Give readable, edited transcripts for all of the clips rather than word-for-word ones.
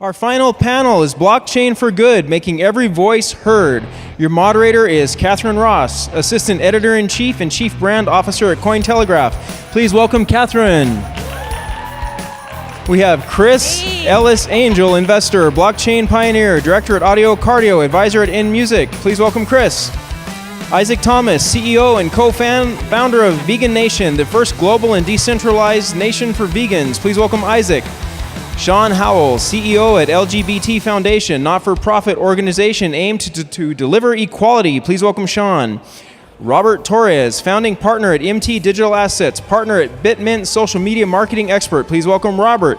Our final panel is Blockchain for Good, making every voice heard. Your moderator is Catherine Ross, Assistant Editor-in-Chief and Chief Brand Officer at Cointelegraph. Please welcome Catherine. We have Chris Ellis Angel, investor, blockchain pioneer, director at Audio Cardio, advisor at InMusik. Please welcome Chris. Isaac Thomas, CEO and co-founder of VeganNation, the first global and decentralized nation for vegans. Please welcome Isaac. Sean Howell, CEO at LGBT Foundation, not-for-profit organization aimed to deliver equality. Please welcome Sean. Robert Torres, founding partner at MT Digital Assets, partner at BitMint, social media marketing expert. Please welcome Robert.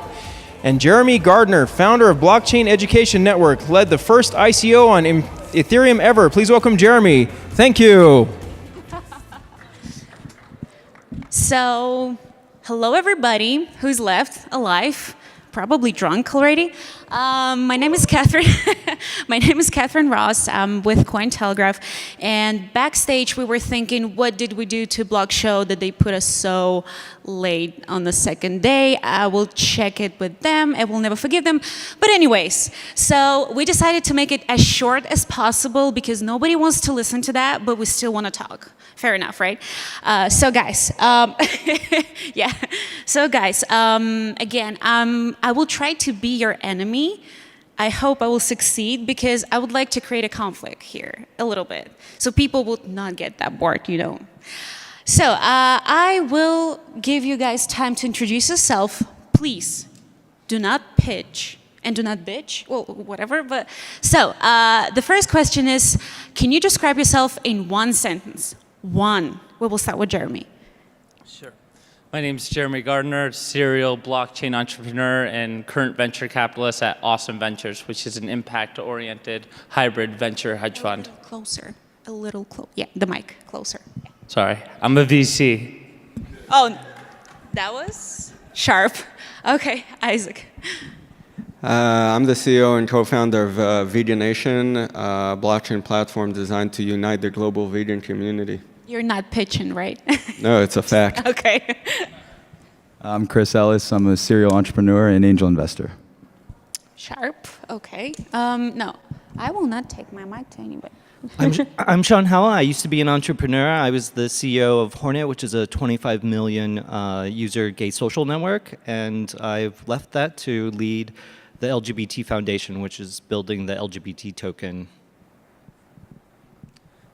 And Jeremy Gardner, founder of Blockchain Education Network, led the first ICO on Ethereum ever. Please welcome Jeremy. Thank you. So, hello everybody who's left alive. Probably drunk already. My name is Catherine. My name is Catherine Ross. I'm with Cointelegraph. And backstage, we were thinking, what did we do to BlockShow that they put us so late on the second day? I will check it with them. I will never forgive them. But anyways, so we decided to make it as short as possible because nobody wants to listen to that, but we still want to talk. Fair enough, right? So guys, yeah. So guys, again, I will try to be your enemy. I hope I will succeed because I would like to create a conflict here a little bit, so people would not get that bored, you know. So I will give you guys time to introduce yourself. Please, do not pitch and do not bitch. Well, whatever. But so the first question is, can you describe yourself in one sentence? One. We will start with Jeremy. Sure. My name is Jeremy Gardner, serial blockchain entrepreneur and current venture capitalist at Awesome Ventures, which is an impact-oriented hybrid venture hedge fund. Closer. A little closer. Yeah, the mic. Closer. Yeah. Sorry. I'm a VC. Oh, that was sharp. Okay, Isaac. I'm the CEO and co-founder of VeganNation, a blockchain platform designed to unite the global vegan community. You're not pitching, right? No, it's a fact. Okay. I'm Chris Ellis. I'm a serial entrepreneur and angel investor. Sharp. Okay. No, I will not take my mic to anybody. I'm Sean Howell. I used to be an entrepreneur. I was the CEO of Hornet, which is a 25 million user gay social network, and I've left that to lead the LGBT Foundation, which is building the LGBT token.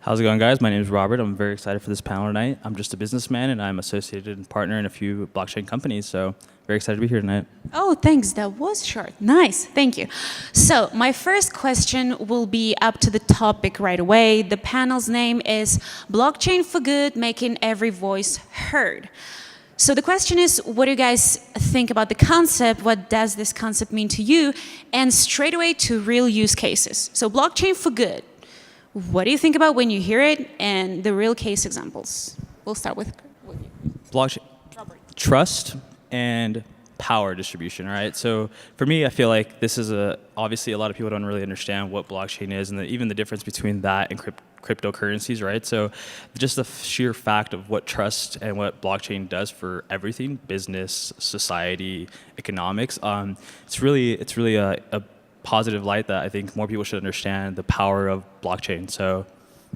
How's it going, guys? My name is Robert. I'm very excited for this panel tonight. I'm just a businessman, and I'm associated and partner in a few blockchain companies, so very excited to be here tonight. Oh, thanks. That was short. Nice. Thank you. So my first question will be up to the topic right away. The panel's name is Blockchain for Good, making every voice heard. So the question is, what do you guys think about the concept? What does this concept mean to you? And straight away to real use cases. So blockchain for good. What do you think about when you hear it and the real case examples? We'll start with you. Blockchain, trust and power distribution, all right? So for me, I feel like this is obviously a lot of people don't really understand what blockchain is and even the difference between that and cryptocurrencies, right? So just the sheer fact of what trust and what blockchain does for everything, business, society, economics, it's really a positive light that I think more people should understand the power of blockchain. So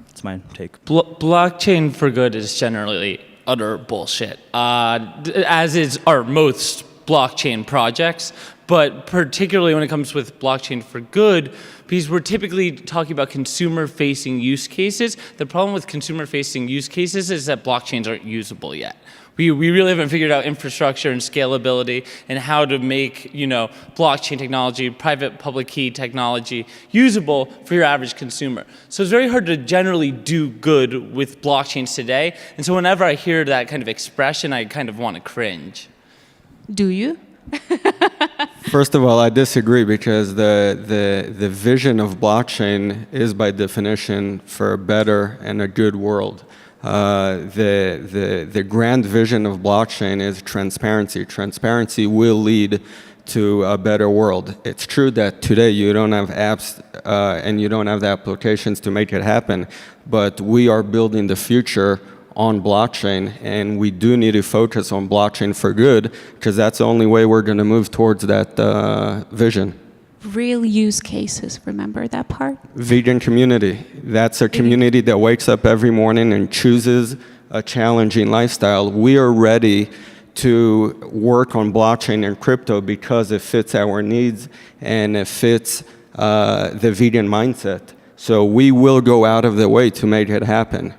that's my take. Blockchain for good is generally utter bullshit, as are most blockchain projects, but particularly when it comes with blockchain for good, because we're typically talking about consumer-facing use cases. The problem with consumer-facing use cases is that blockchains aren't usable yet. We really haven't figured out infrastructure and scalability and how to make, blockchain technology, private public key technology usable for your average consumer. So it's very hard to generally do good with blockchains today. And so whenever I hear that kind of expression, I kind of want to cringe. Do you? First of all, I disagree because the vision of blockchain is by definition for a better and a good world. The grand vision of blockchain is transparency. Transparency will lead to a better world. It's true that today you don't have apps and you don't have the applications to make it happen, but we are building the future on blockchain, and we do need to focus on blockchain for good, because that's the only way we're going to move towards that vision. real use cases. Remember that part? Vegan community. That's a community that wakes up every morning and chooses a challenging lifestyle. We are ready to work on blockchain and crypto because it fits our needs and it fits the vegan mindset. So we will go out of the way to make it happen.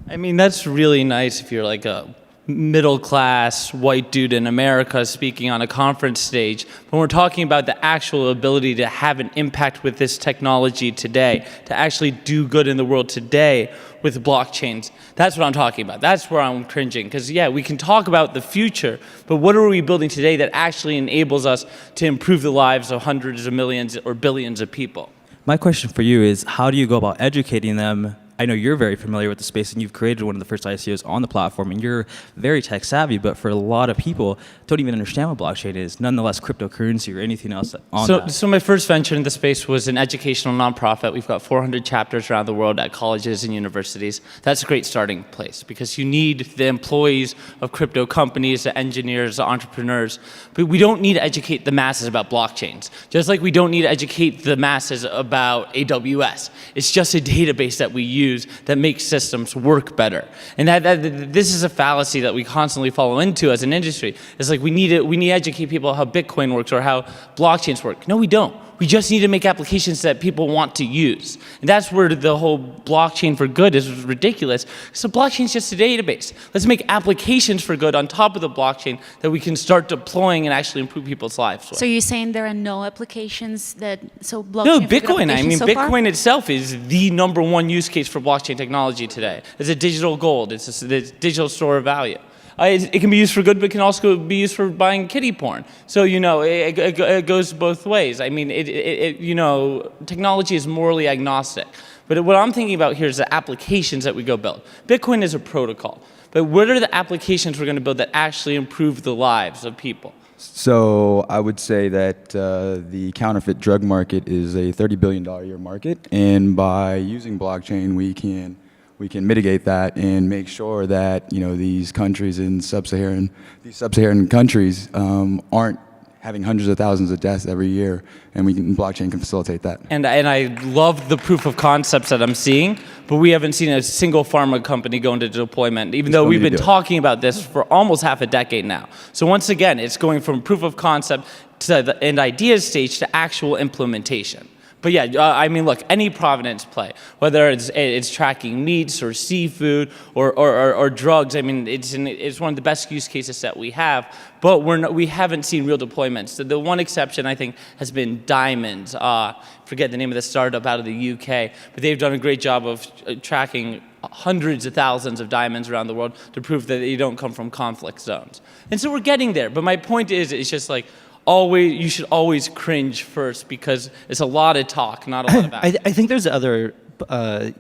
I mean, that's really nice if you're like a middle-class white dude in America speaking on a conference stage. When we're talking about the actual ability to have an impact with this technology today, to actually do good in the world today with blockchains, that's what I'm talking about. That's where I'm cringing. Because, yeah, we can talk about the future, but what are we building today that actually enables us to improve the lives of hundreds of millions or billions of people? My question for you is, how do you go about educating them? I know you're very familiar with the space and you've created one of the first ICOs on the platform and you're very tech savvy, but for a lot of people don't even understand what blockchain is, nonetheless cryptocurrency or anything else on that. So my first venture in the space was an educational nonprofit. We've got 400 chapters around the world at colleges and universities. That's a great starting place because you need the employees of crypto companies, the engineers, the entrepreneurs, but we don't need to educate the masses about blockchains, just like we don't need to educate the masses about AWS. It's just a database that we use that makes systems work better. And this is a fallacy that we constantly fall into as an industry. It's like we need to educate people how Bitcoin works or how blockchains work. No, we don't. We just need to make applications that people want to use. And that's where the whole blockchain for good is ridiculous. So blockchain is just a database. Let's make applications for good on top of the blockchain that we can start deploying and actually improve people's lives with. So you're saying there are no applications that, so blockchain No, for good Bitcoin. I applications mean, so Bitcoin far? itself is the #1 use case for blockchain technology today. It's a digital gold. It's a digital store of value. It can be used for good, but it can also be used for buying kiddie porn. So, you know, it goes both ways. I mean, you know, technology is morally agnostic. But what I'm thinking about here is the applications that we go build. Bitcoin is a protocol. But what are the applications we're going to build that actually improve the lives of people? So I would say that the counterfeit drug market is a $30 billion a year market, and by using blockchain, we can mitigate that and make sure that, you know, these countries in sub-Saharan countries aren't having hundreds of thousands of deaths every year, and blockchain can facilitate that. And I love the proof of concepts that I'm seeing, but we haven't seen a single pharma company go into deployment, even though we've been talking about this for almost half a decade now. So once again, it's going from proof of concept to an idea stage to actual implementation. But yeah, I mean, look, any provenance play, whether it's tracking meats or seafood or drugs, I mean, it's one of the best use cases that we have, but we haven't seen real deployments. So the one exception, I think, has been diamonds. Forget the name of the startup out of the UK, but they've done a great job of tracking hundreds of thousands of diamonds around the world to prove that they don't come from conflict zones. And so we're getting there, but my point is, it's just like, you should always cringe first because it's a lot of talk, not a lot of action. I think there's other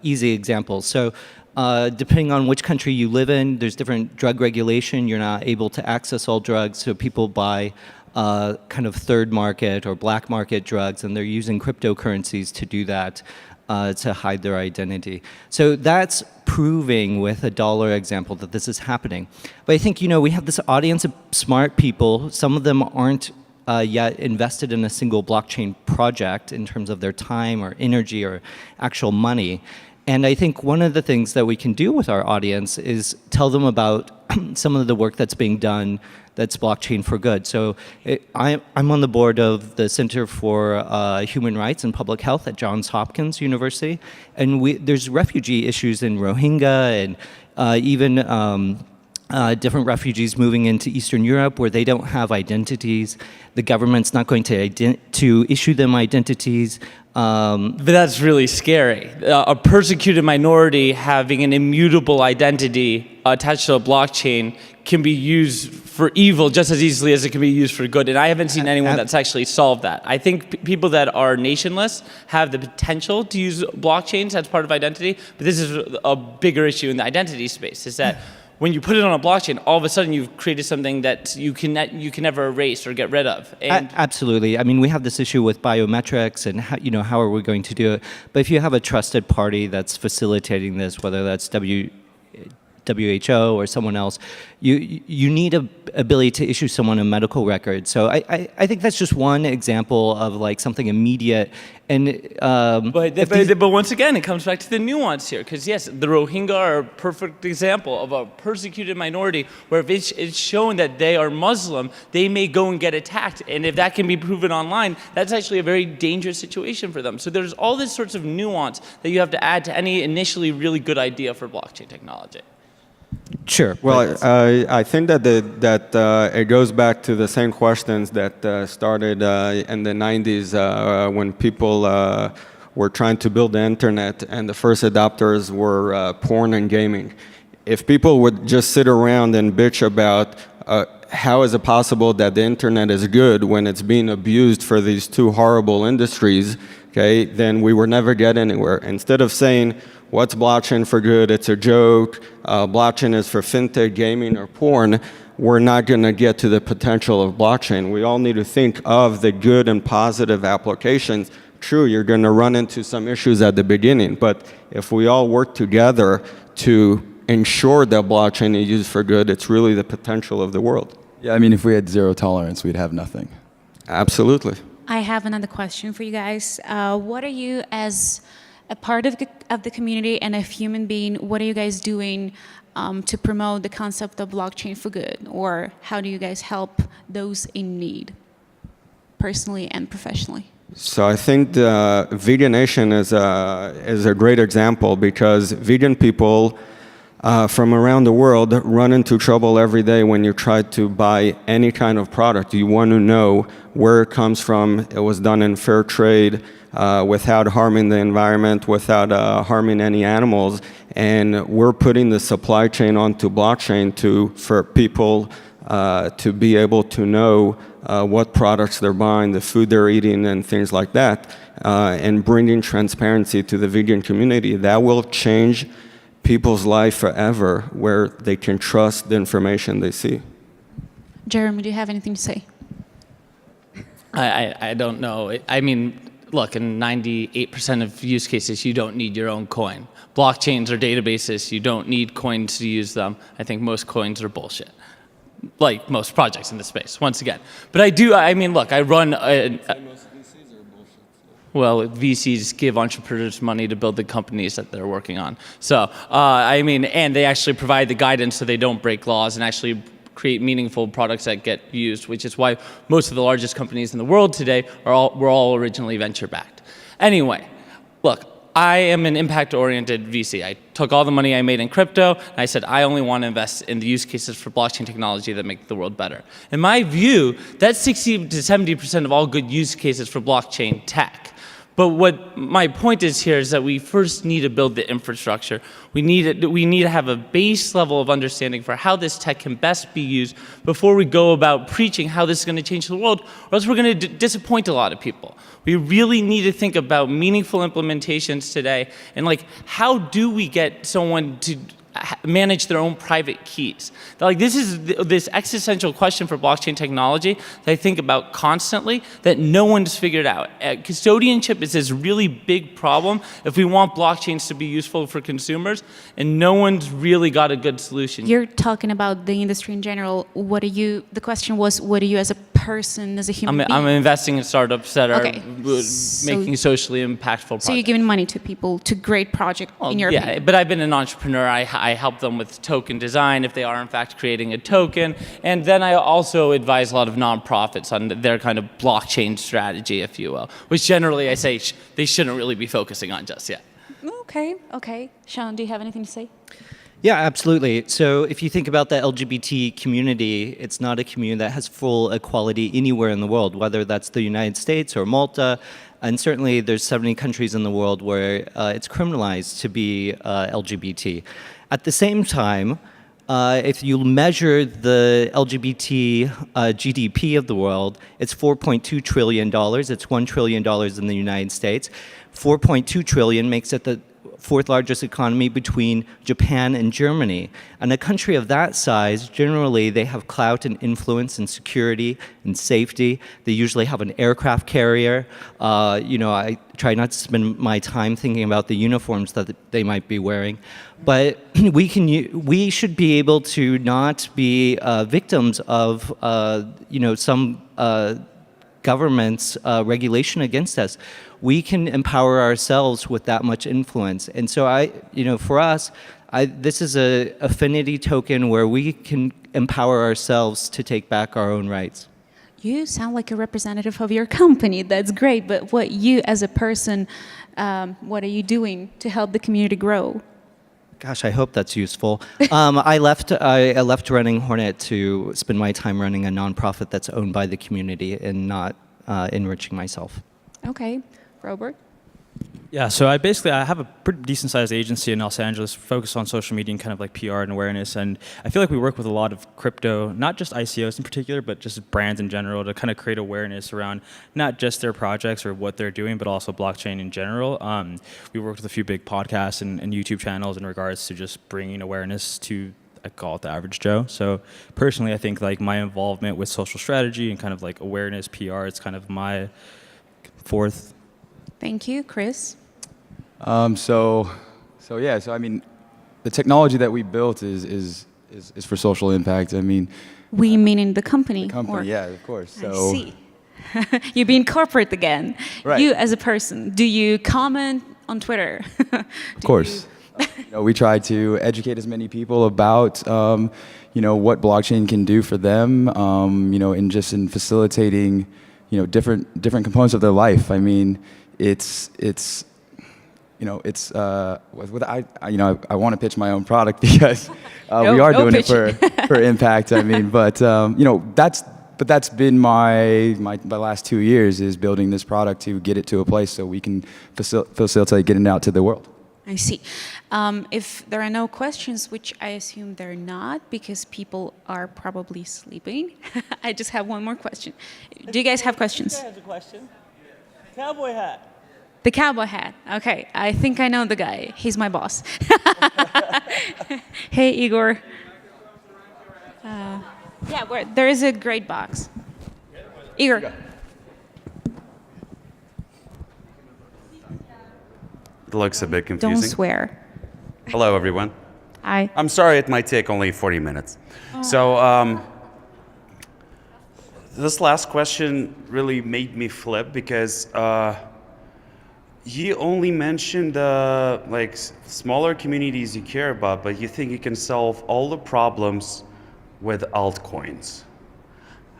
easy examples. So depending on which country you live in, there's different drug regulation. You're not able to access all drugs, so people buy kind of third market or black market drugs, and they're using cryptocurrencies to do that, to hide their identity. So that's proving with a dollar example that this is happening. But I think, you know, we have this audience of smart people. Some of them aren't yet invested in a single blockchain project in terms of their time or energy or actual money. And I think one of the things that we can do with our audience is tell them about some of the work that's being done that's blockchain for good. So I'm on the board of the Center for Human Rights and Public Health at Johns Hopkins University. And there's refugee issues in Rohingya and even different refugees moving into Eastern Europe where they don't have identities. The government's not going to issue them identities. But that's really scary. A persecuted minority having an immutable identity attached to a blockchain can be used for evil just as easily as it can be used for good. And I haven't seen anyone that's actually solved that. I think people that are nationless have the potential to use blockchains as part of identity, but this is a bigger issue in the identity space, is that when you put it on a blockchain, all of a sudden you've created something that you can never erase or get rid of. And absolutely. I mean, we have this issue with biometrics and how are we going to do it? But if you have a trusted party that's facilitating this, whether that's WHO or someone else, you need a ability to issue someone a medical record. So I think that's just one example of like something immediate. And but once again, it comes back to the nuance here, because yes, the Rohingya are a perfect example of a persecuted minority where if it's shown that they are Muslim, they may go and get attacked, and if that can be proven online, that's actually a very dangerous situation for them. So there's all this sorts of nuance that you have to add to any initially really good idea for blockchain technology. Sure. Well, I think that it goes back to the same questions that started in the 90s when people were trying to build the internet and the first adopters were porn and gaming. If people would just sit around and bitch about how is it possible that the internet is good when it's being abused for these two horrible industries, okay, then we would never get anywhere. Instead of saying, what's blockchain for good? It's a joke. Blockchain is for fintech, gaming, or porn. We're not going to get to the potential of blockchain. We all need to think of the good and positive applications. True, you're going to run into some issues at the beginning, but if we all work together to ensure that blockchain is used for good, it's really the potential of the world. Yeah, I mean, if we had zero tolerance, we'd have nothing. Absolutely. I have another question for you guys. What are you, as a part of the community and a human being, what are you guys doing to promote the concept of blockchain for good? Or how do you guys help those in need, personally and professionally? So I think the VeganNation is a great example, because vegan people from around the world run into trouble every day when you try to buy any kind of product. You want to know where it comes from. It was done in fair trade, without harming the environment, without harming any animals. And we're putting the supply chain onto blockchain for people to be able to know what products they're buying, the food they're eating, and things like that, and bringing transparency to the vegan community. That will change people's life forever, where they can trust the information they see. Jeremy, do you have anything to say? I don't know. I mean, look, in 98% of use cases, you don't need your own coin. Blockchains are databases. You don't need coins to use them. I think most coins are bullshit, like most projects in the space, once again. But I mean, look, I run well, VCs give entrepreneurs money to build the companies that they're working on. So, I mean, and they actually provide the guidance so they don't break laws and actually create meaningful products that get used, which is why most of the largest companies in the world today were all originally venture-backed. Anyway, look, I am an impact-oriented VC. I took all the money I made in crypto, and I said, I only want to invest in the use cases for blockchain technology that make the world better. In my view, that's 60 to 70% of all good use cases for blockchain tech. But what my point is here is that we first need to build the infrastructure. We need to have a base level of understanding for how this tech can best be used before we go about preaching how this is going to change the world, or else we're going to disappoint a lot of people. We really need to think about meaningful implementations today, and like, how do we get someone to manage their own private keys? Like, this is this existential question for blockchain technology that I think about constantly that no one's figured out. Custodianship is this really big problem if we want blockchains to be useful for consumers, and no one's really got a good solution. You're talking about the industry in general. What are you, the question was, what are you as a person, as a human being? I'm investing in startups that are making socially impactful projects. So you're giving money to people, to great projects, in your opinion? But I've been an entrepreneur. I help them with token design if they are in fact creating a token, and then I also advise a lot of nonprofits on their kind of blockchain strategy, if you will, which generally I say they shouldn't really be focusing on just yet. Okay. Sean, do you have anything to say? Yeah, absolutely. So if you think about the LGBT community, it's not a community that has full equality anywhere in the world, whether that's the United States or Malta. And certainly there's 70 countries in the world where it's criminalized to be LGBT. At the same time, if you measure the LGBT GDP of the world, it's $4.2 trillion. It's $1 trillion in the United States. 4.2 trillion makes it the fourth largest economy between Japan and Germany. And a country of that size, generally, they have clout and influence and security and safety. They usually have an aircraft carrier. I try not to spend my time thinking about the uniforms that they might be wearing. But we should be able to not be victims of, some government's regulation against us. We can empower ourselves with that much influence. And so for us, this is a affinity token where we can empower ourselves to take back our own rights. You sound like a representative of your company. That's great. But what you as a person, what are you doing to help the community grow? Gosh, I hope that's useful. I left running Hornet to spend my time running a nonprofit that's owned by the community and not enriching myself. Okay. Robert? Yeah, so I have a pretty decent sized agency in Los Angeles focused on social media and kind of like PR and awareness. And I feel like we work with a lot of crypto, not just ICOs in particular, but just brands in general to kind of create awareness around not just their projects or what they're doing, but also blockchain in general. We worked with a few big podcasts and YouTube channels in regards to just bringing awareness to, I call it the average Joe. So personally, I think like my involvement with social strategy and kind of like awareness, PR, it's kind of my fourth. Thank you. Chris? So I mean, the technology that we built is for social impact. I mean, We meaning the company? the company, or- yeah, of course. I So, see. You're being corporate again. Right. You as a person, do you comment on Twitter? of course, we try to educate as many people about, what blockchain can do for them, in facilitating, different components of their life. I mean, I want to pitch my own product because we are doing it for impact. I mean, that's been my last 2 years is building this product to get it to a place so we can facilitate getting it out to the world. I see. If there are no questions, which I assume they're not because people are probably sleeping, I just have one more question. Do you guys have questions? Has a question. Cowboy hat. The cowboy hat. Okay, I think I know the guy. He's my boss. Hey, Igor. There is a great box. Igor. It looks a bit confusing. Don't swear. Hello, everyone. Hi. I'm sorry it might take only 40 minutes. So this last question really made me flip because you only mentioned smaller communities you care about, but you think you can solve all the problems with altcoins.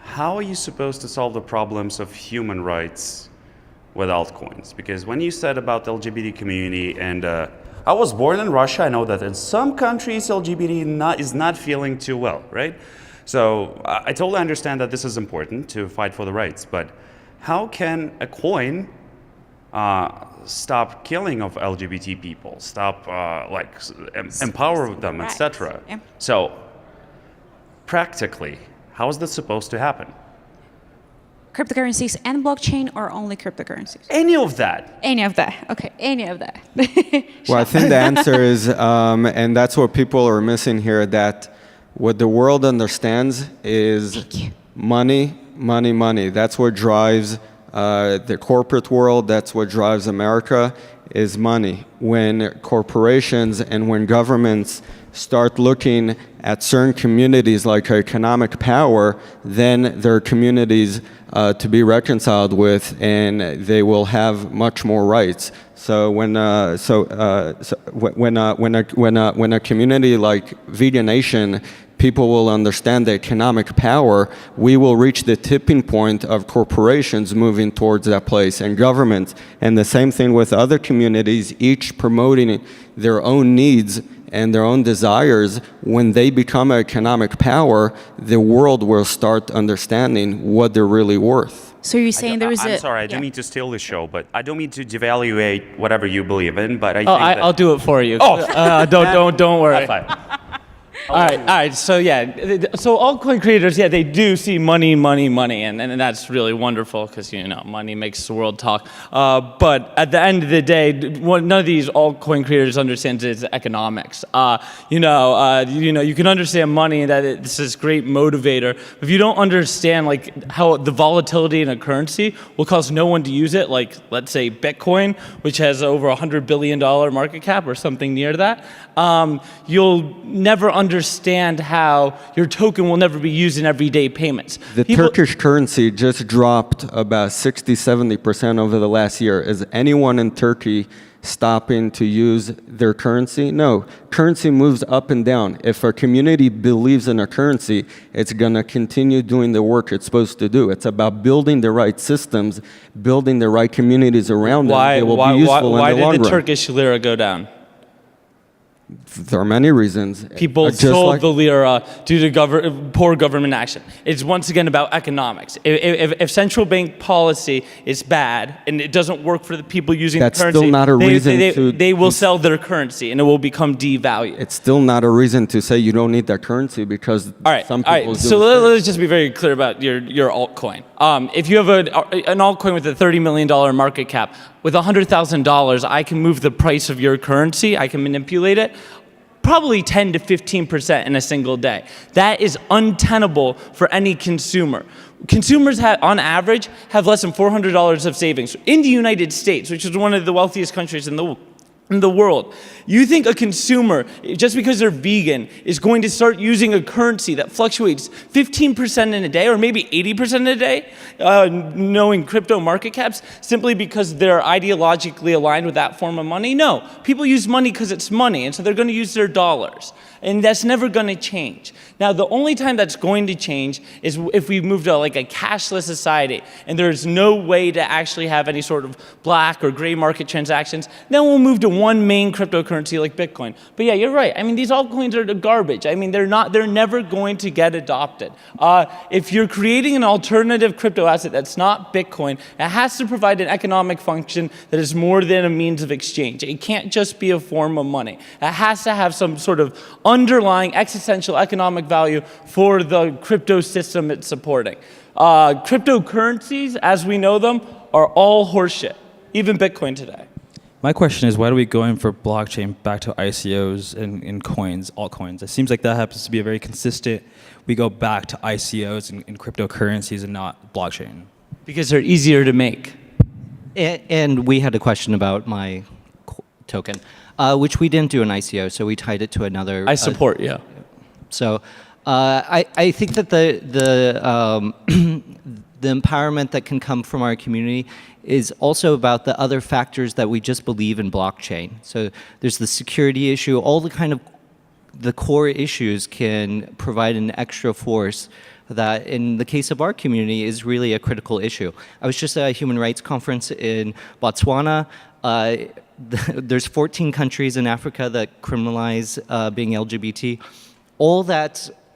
How are you supposed to solve the problems of human rights with altcoins? Because when you said about the LGBT community, and I was born in Russia, I know that in some countries LGBT is not feeling too well, right? So I totally understand that this is important to fight for the rights, but how can a coin stop killing of LGBT people, stop empower them, etc.? Yeah. So practically, how is this supposed to happen? Cryptocurrencies and blockchain, or only cryptocurrencies? Any of that. Any of that. Okay, any of that. Well, I think the answer is, and that's what people are missing here, that what the world understands is money, money, money. That's what drives the corporate world. That's what drives America, is money. When corporations and when governments start looking at certain communities like economic power, then there are communities to be reconciled with, and they will have much more rights. So when a community like VeganNation, people will understand the economic power, we will reach the tipping point of corporations moving towards that place, and governments. And the same thing with other communities, each promoting their own needs and their own desires. When they become an economic power, the world will start understanding what they're really worth. So you're saying there is a... I'm sorry, I don't mean to steal the show, but I don't mean to devaluate whatever you believe in, but I think I'll do it for you. Oh. Don't worry. High five. All right. So yeah, so altcoin creators, yeah, they do see money, and that's really wonderful because money makes the world talk. But at the end of the day, none of these altcoin creators understands its economics. You can understand money that it's this great motivator. If you don't understand like how the volatility in a currency will cause no one to use it, like let's say Bitcoin, which has over $100 billion market cap or something near that, you'll never understand how your token will never be used in everyday payments. The Turkish currency just dropped about 60-70% over the last year. Is anyone in Turkey stopping to use their currency? No. Currency moves up and down. If a community believes in a currency, it's going to continue doing the work it's supposed to do. It's about building the right systems, building the right communities around them. It will be useful in the long run. Why did the Turkish lira go down? There are many reasons. People sold the lira due to poor government action. It's once again about economics. If central bank policy is bad and it doesn't work for the people using the currency, that's still not a reason they will sell their currency and it will become devalued. It's still not a reason to say you don't need that currency because some people do. So let's just be very clear about your altcoin. If you have an altcoin with a $30 million market cap, with $100,000, I can move the price of your currency. I can manipulate it. Probably 10 to 15% in a single day. That is untenable for any consumer. Consumers, on average, have less than $400 of savings. In the United States, which is one of the wealthiest countries in the world, you think a consumer, just because they're vegan, is going to start using a currency that fluctuates 15% in a day or maybe 80% in a day, knowing crypto market caps, simply because they're ideologically aligned with that form of money? No. People use money because it's money, and so they're going to use their dollars. And that's never going to change. Now, the only time that's going to change is if we move to like a cashless society and there's no way to actually have any sort of black or gray market transactions. Then we'll move to one main cryptocurrency like Bitcoin. But yeah, you're right. I mean, these altcoins are garbage. I mean, they're never going to get adopted. If you're creating an alternative crypto asset that's not Bitcoin, it has to provide an economic function that is more than a means of exchange. It can't just be a form of money. It has to have some sort of underlying existential economic value for the crypto system it's supporting. Cryptocurrencies, as we know them, are all horseshit, even Bitcoin today. My question is, why do we go in for blockchain back to ICOs and coins, altcoins? It seems like that happens to be a very consistent, we go back to ICOs and cryptocurrencies and not blockchain. Because they're easier to make. And we had a question about my token, which we didn't do an ICO, so we tied it to another. I support, yeah. So I think that the empowerment that can come from our community is also about the other factors that we just believe in blockchain. So there's the security issue, all the core issues can provide an extra force that in the case of our community is really a critical issue. I was just at a human rights conference in Botswana. There's 14 countries in Africa that criminalize being LGBT.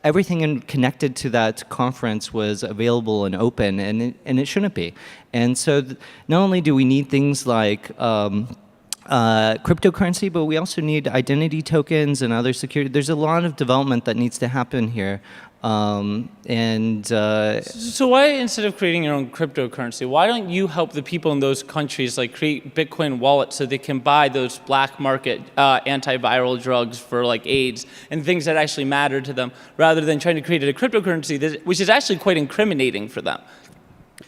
Everything connected to that conference was available and open, and it shouldn't be. And so not only do we need things like cryptocurrency, but we also need identity tokens and other security. There's a lot of development that needs to happen here. So why, instead of creating your own cryptocurrency, why don't you help the people in those countries like create Bitcoin wallets so they can buy those black market antiviral drugs for like AIDS and things that actually matter to them, rather than trying to create a cryptocurrency which is actually quite incriminating for them?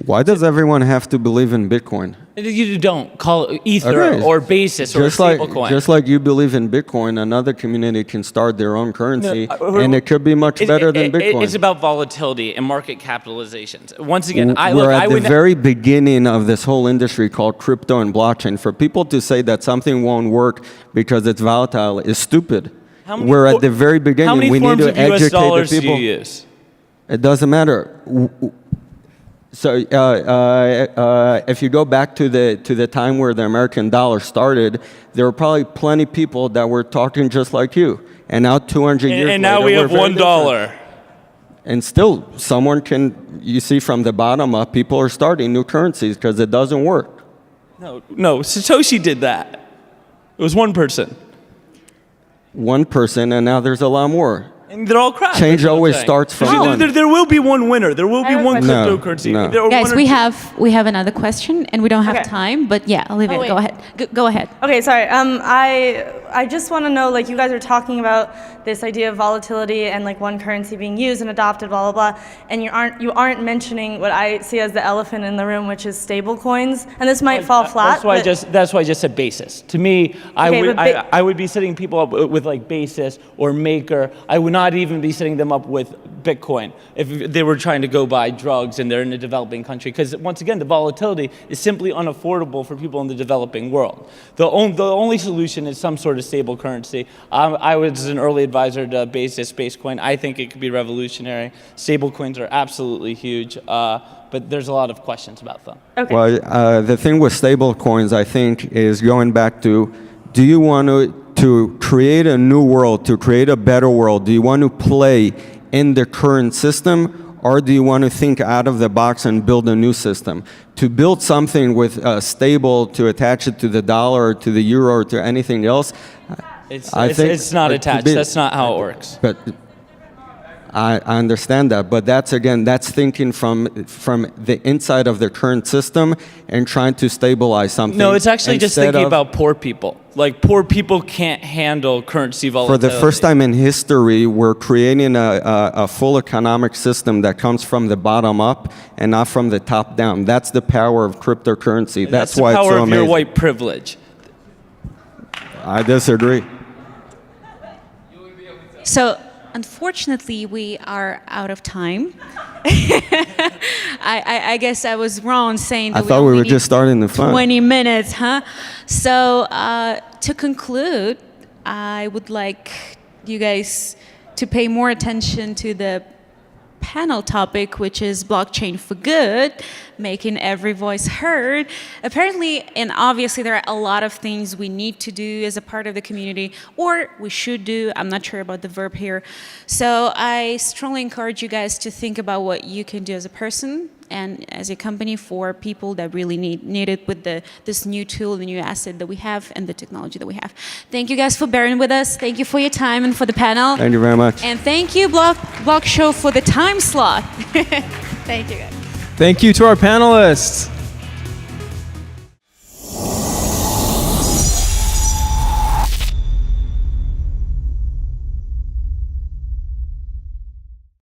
Why does everyone have to believe in Bitcoin? You don't call it Ether or Basis or stablecoin. Just like you believe in Bitcoin, another community can start their own currency, and it could be much better than Bitcoin. It's about volatility and market capitalizations. Once again, we're at the very beginning of this whole industry called crypto and blockchain. For people to say that something won't work because it's volatile is stupid. We're at the very beginning. We need to educate the people. Do you use? It doesn't matter. So if you go back to the time where the American dollar started, there were probably plenty of people that were talking just like you. And now 200 years later, and now we have $1. And still, you see from the bottom up, people are starting new currencies because it doesn't work. No, Satoshi did that. It was one person. One person, and now there's a lot more. And they're all crap. Change that's what I'm always saying. starts from There- one. there will be one winner. There will be have a one question. cryptocurrency. No. There are Guys, one or two- we have another question, and we don't have Okay. time. But yeah, Olivia, wait. go ahead. Go ahead. Okay, sorry. I just want to know, like, you guys are talking about this idea of volatility and like one currency being used and adopted, blah blah blah, and you aren't mentioning what I see as the elephant in the room, which is stable coins. And this might fall flat. That's why I just said basis. To me, Okay, but I would be setting people up with like basis or maker. I would not even be setting them up with Bitcoin if they were trying to go buy drugs and they're in a developing country. Because once again, the volatility is simply unaffordable for people in the developing world. The only solution is some sort of stable currency. I was an early advisor to basis based coin. I think it could be revolutionary. Stable coins are absolutely huge. But there's a lot of questions about them. Okay. Well, the thing with stable coins, I think, is going back to, do you want to create a new world, to create a better world? Do you want to play in the current system, or do you want to think out of the box and build a new system? To build something with stable, to attach it to the dollar, or to the euro, or to anything else, It's not attached. That's not how it works. But I understand that, but that's thinking from the inside of the current system and trying to stabilize something. No, it's actually just instead thinking of- about poor people. Like, poor people can't handle currency For volatility. the first time in history, we're creating a full economic system that comes from the bottom up and not from the top down. That's the power of cryptocurrency. That's the why it's power so of amazing. your white privilege. I disagree. So, unfortunately, we are out of time. I guess I was wrong saying that I thought we only were need just starting the fun. 20 minutes, huh? So, to conclude, I would like you guys to pay more attention to the panel topic, which is blockchain for good, making every voice heard. Apparently, and obviously, there are a lot of things we need to do as a part of the community, or we should do. I'm not sure about the verb here. So I strongly encourage you guys to think about what you can do as a person and as a company for people that really need it with this new tool, the new asset that we have, and the technology that we have. Thank you guys for bearing with us. Thank you for your time and for the panel. Thank you very much. And thank you, BlockShow, for the time slot. Thank you, guys. Thank you to our panelists.